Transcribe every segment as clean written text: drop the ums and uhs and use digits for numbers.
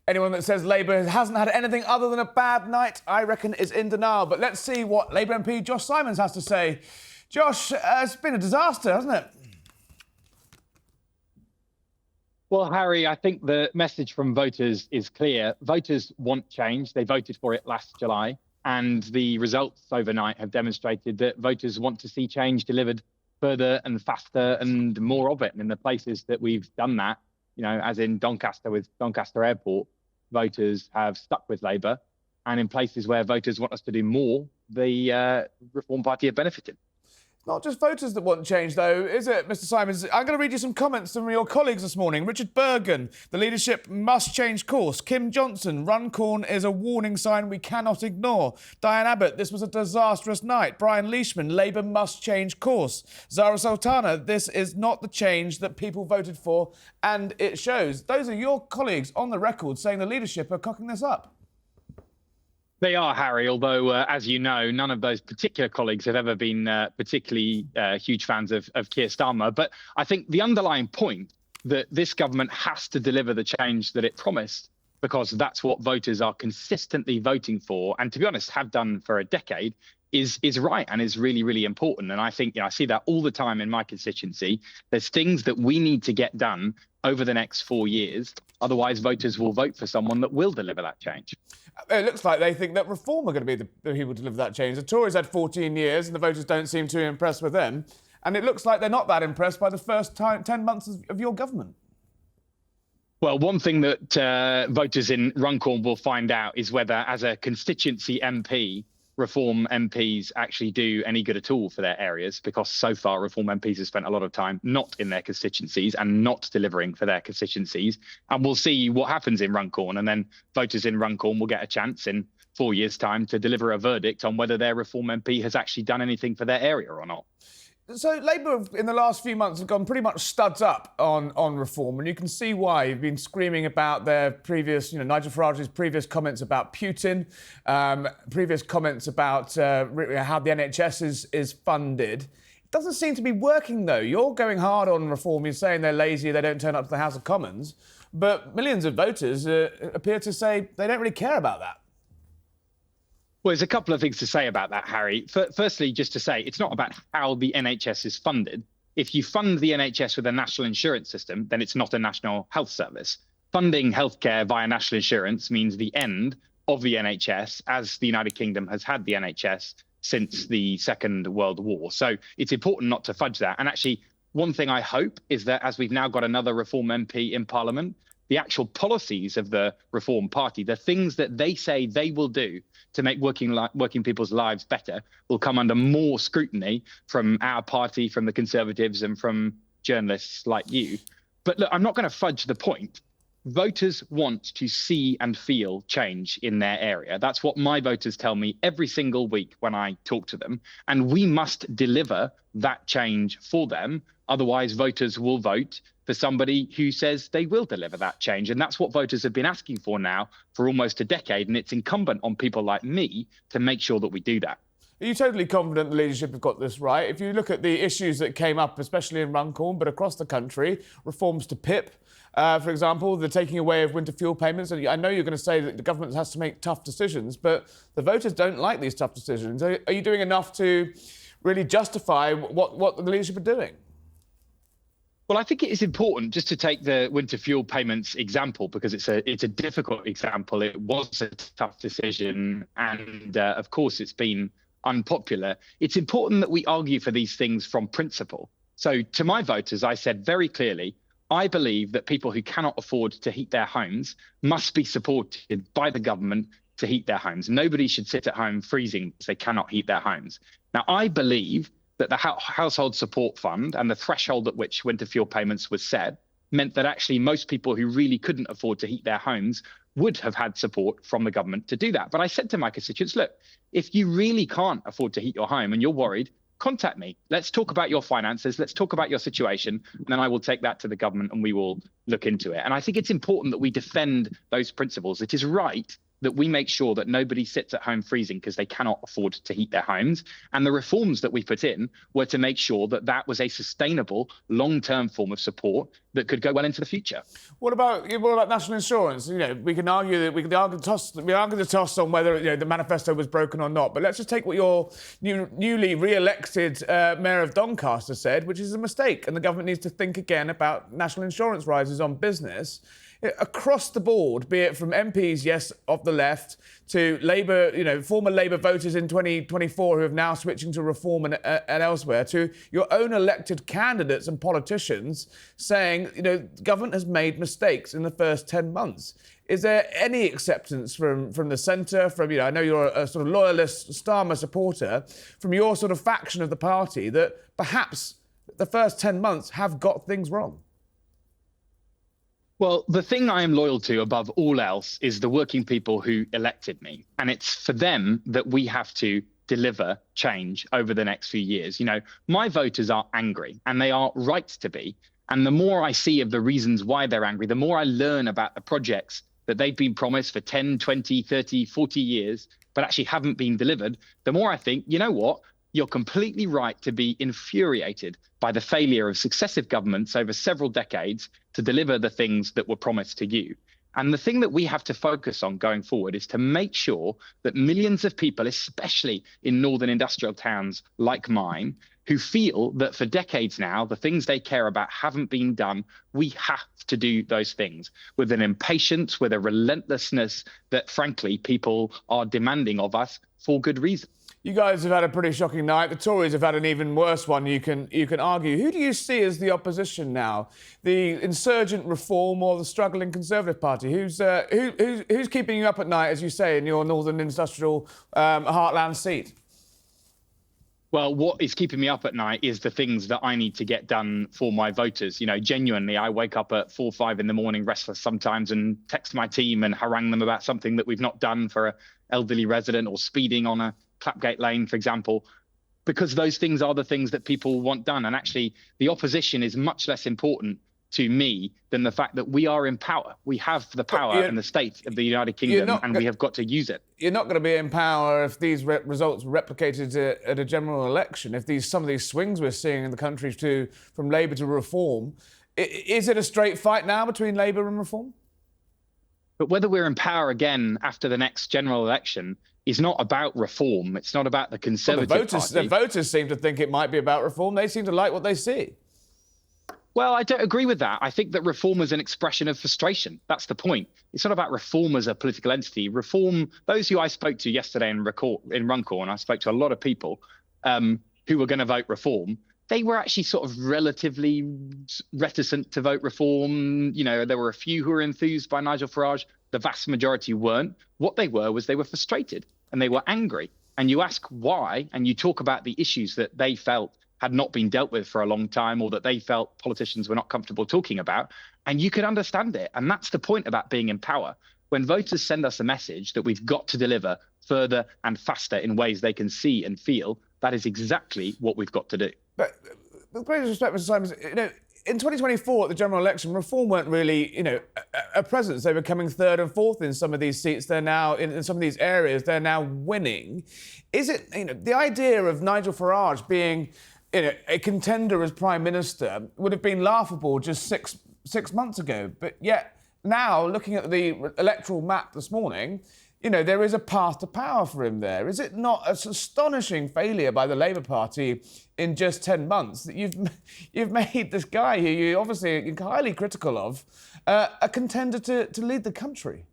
Anyone that says Labour hasn't had anything other than a bad night, I reckon, is in denial. But let's see what Labour MP Josh Simons has to say. Josh, it's been a disaster, hasn't it? Well, Harry, I think the message from voters is clear. Voters want change. They voted for it last July. And the results overnight have demonstrated that voters want to see change delivered further and faster and more of it. And in the places that we've done that, as in Doncaster with Doncaster Airport, voters have stuck with Labour. And in places where voters want us to do more, the Reform Party have benefited. Not just voters that want change, though, is it, Mr. Simons? I'm going to read you some comments from your colleagues this morning. Richard Bergen, the leadership must change course. Kim Johnson, Runcorn is a warning sign we cannot ignore. Diane Abbott, this was a disastrous night. Brian Leishman, Labour must change course. Zara Sultana, this is not the change that people voted for, and it shows. Those are your colleagues on the record saying the leadership are cocking this up. They are, Harry, although, as you know, none of those particular colleagues have ever been particularly huge fans of Keir Starmer. But I think the underlying point that this government has to deliver the change that it promised, because that's what voters are consistently voting for, and to be honest, have done for a decade, is right and is really, really important. And I think I see that all the time in my constituency. There's things that we need to get done over the next 4 years. Otherwise, voters will vote for someone that will deliver that change. It looks like they think that Reform are going to be the people to deliver that change. The Tories had 14 years and the voters don't seem too impressed with them. And it looks like they're not that impressed by the first 10 months of your government. Well, one thing that voters in Runcorn will find out is whether, as a constituency MP, Reform MPs actually do any good at all for their areas, because so far Reform MPs have spent a lot of time not in their constituencies and not delivering for their constituencies. And we'll see what happens in Runcorn, and then voters in Runcorn will get a chance in 4 years' time to deliver a verdict on whether their Reform MP has actually done anything for their area or not. So Labour in the last few months have gone pretty much studs up on reform, and you can see why. You've been screaming about their previous, Nigel Farage's previous comments about Putin, previous comments about how the NHS is funded. It doesn't seem to be working, though. You're going hard on reform. You're saying they're lazy, they don't turn up to the House of Commons, but millions of voters appear to say they don't really care about that. Well, there's a couple of things to say about that, Harry. Firstly, just to say, it's not about how the NHS is funded. If you fund the NHS with a national insurance system, then it's not a national health service. Funding healthcare via national insurance means the end of the NHS, as the United Kingdom has had the NHS since the Second World War. So it's important not to fudge that. And actually, one thing I hope is that as we've now got another Reform MP in Parliament, the actual policies of the Reform Party, the things that they say they will do to make working people's lives better, will come under more scrutiny from our party, from the Conservatives, and from journalists like you. But look, I'm not going to fudge the point. Voters want to see and feel change in their area. That's what my voters tell me every single week when I talk to them. And we must deliver that change for them. Otherwise, voters will vote for somebody who says they will deliver that change. And that's what voters have been asking for now for almost a decade. And it's incumbent on people like me to make sure that we do that. Are you totally confident the leadership have got this right? If you look at the issues that came up, especially in Runcorn, but across the country, reforms to PIP, for example, the taking away of winter fuel payments. And I know you're going to say that the government has to make tough decisions, but the voters don't like these tough decisions. Are you doing enough to really justify what the leadership are doing? Well, I think it is important just to take the winter fuel payments example, because it's a difficult example. It was a tough decision, and of course it's been unpopular. It's important that we argue for these things from principle. So to my voters, I said very clearly, I believe that people who cannot afford to heat their homes must be supported by the government to heat their homes. Nobody should sit at home freezing because they cannot heat their homes. Now, I believe that the Household Support Fund and the threshold at which winter fuel payments was set meant that actually most people who really couldn't afford to heat their homes would have had support from the government to do that. But I said to my constituents, look, if you really can't afford to heat your home and you're worried, contact me. Let's talk about your finances. Let's talk about your situation. And then I will take that to the government and we will look into it. And I think it's important that we defend those principles. It is right that we make sure that nobody sits at home freezing because they cannot afford to heat their homes. And the reforms that we put in were to make sure that that was a sustainable, long-term form of support that could go well into the future. What about national insurance? You know, we can argue that we argue the toss on whether the manifesto was broken or not. But let's just take what your newly re-elected mayor of Doncaster said, which is a mistake, and the government needs to think again about national insurance rises on business. Across the board, be it from MPs, yes, of the left, to Labour, former Labour voters in 2024 who have now switching to Reform and elsewhere, to your own elected candidates and politicians saying, government has made mistakes in the first 10 months. Is there any acceptance from the centre, I know you're a sort of loyalist Starmer supporter, from your sort of faction of the party, that perhaps the first 10 months have got things wrong? Well, the thing I am loyal to above all else is the working people who elected me. And it's for them that we have to deliver change over the next few years. My voters are angry, and they are right to be. And the more I see of the reasons why they're angry, the more I learn about the projects that they've been promised for 10, 20, 30, 40 years, but actually haven't been delivered, the more I think, you know what? You're completely right to be infuriated by the failure of successive governments over several decades to deliver the things that were promised to you. And the thing that we have to focus on going forward is to make sure that millions of people, especially in northern industrial towns like mine, who feel that for decades now, the things they care about haven't been done, we have to do those things with an impatience, with a relentlessness that, frankly, people are demanding of us for good reason. You guys have had a pretty shocking night. The Tories have had an even worse one, you can argue. Who do you see as the opposition now? The insurgent Reform or the struggling Conservative Party? Who's keeping you up at night, as you say, in your northern industrial heartland seat? Well, what is keeping me up at night is the things that I need to get done for my voters. Genuinely, I wake up at 4 or 5 in the morning, restless sometimes, and text my team and harangue them about something that we've not done for an elderly resident, or speeding on a Clapgate Lane, for example, because those things are the things that people want done. And actually, the opposition is much less important to me than the fact that we are in power. We have the power in the state of the United Kingdom, and we have got to use it. You're not going to be in power if these results were replicated at a general election, if some of these swings we're seeing in the country from Labour to Reform. Is it a straight fight now between Labour and Reform? But whether we're in power again after the next general election is not about Reform. It's not about the Conservative Party. The voters seem to think it might be about Reform. They seem to like what they see. Well, I don't agree with that. I think that Reform is an expression of frustration. That's the point. It's not about Reform as a political entity. Reform, those who I spoke to yesterday in Runcorn, I spoke to a lot of people who were going to vote Reform. They were actually sort of relatively reticent to vote Reform. There were a few who were enthused by Nigel Farage. The vast majority weren't. What they were frustrated and they were angry. And you ask why, and you talk about the issues that they felt had not been dealt with for a long time, or that they felt politicians were not comfortable talking about, and you can understand it. And that's the point about being in power. When voters send us a message that we've got to deliver further and faster in ways they can see and feel, that is exactly what we've got to do. But with greatest respect, Mr. Simons, in 2024 at the general election, Reform weren't really, a presence. They were coming third and fourth in some of these seats. They're now, in some of these areas, they're now winning. Is it, the idea of Nigel Farage being, a contender as Prime Minister would have been laughable just six months ago. But yet now, looking at the electoral map this morning, there is a path to power for him there. Is it not an astonishing failure by the Labour Party in just 10 months that you've made this guy who you're obviously highly critical of a contender to lead the country?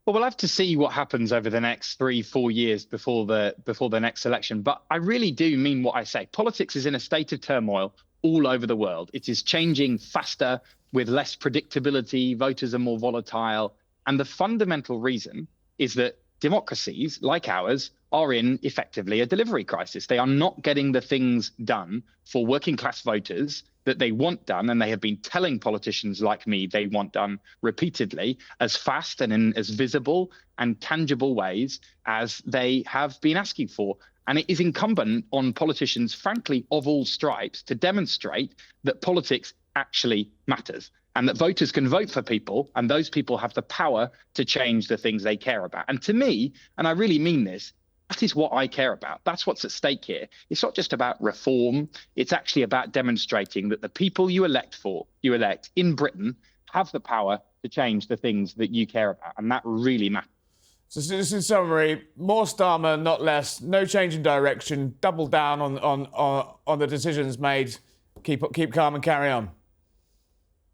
Well, we'll have to see what happens over the next 3-4 years before the next election. But I really do mean what I say. Politics is in a state of turmoil all over the world. It is changing faster with less predictability. Voters are more volatile. And the fundamental reason is that democracies like ours are in effectively a delivery crisis. They are not getting the things done for working class voters that they want done, and they have been telling politicians like me they want done repeatedly, as fast and in as visible and tangible ways as they have been asking for. And it is incumbent on politicians, frankly, of all stripes, to demonstrate that politics actually matters. and that voters can vote for people, and those people have the power to change the things they care about. And to me, and I really mean this, that is what I care about. That's what's at stake here. It's not just about reform. It's actually about demonstrating that the people you elect in Britain have the power to change the things that you care about. And that really matters. So just in summary, more Starmer, not less. No change in direction. Double down on the decisions made. Keep calm and carry on.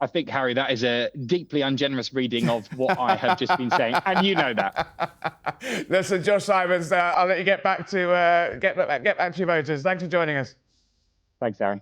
I think, Harry, that is a deeply ungenerous reading of what I have just been saying, and you know that. Listen, Josh Simons, I'll let you get back to your voters. Thanks for joining us. Thanks, Aaron.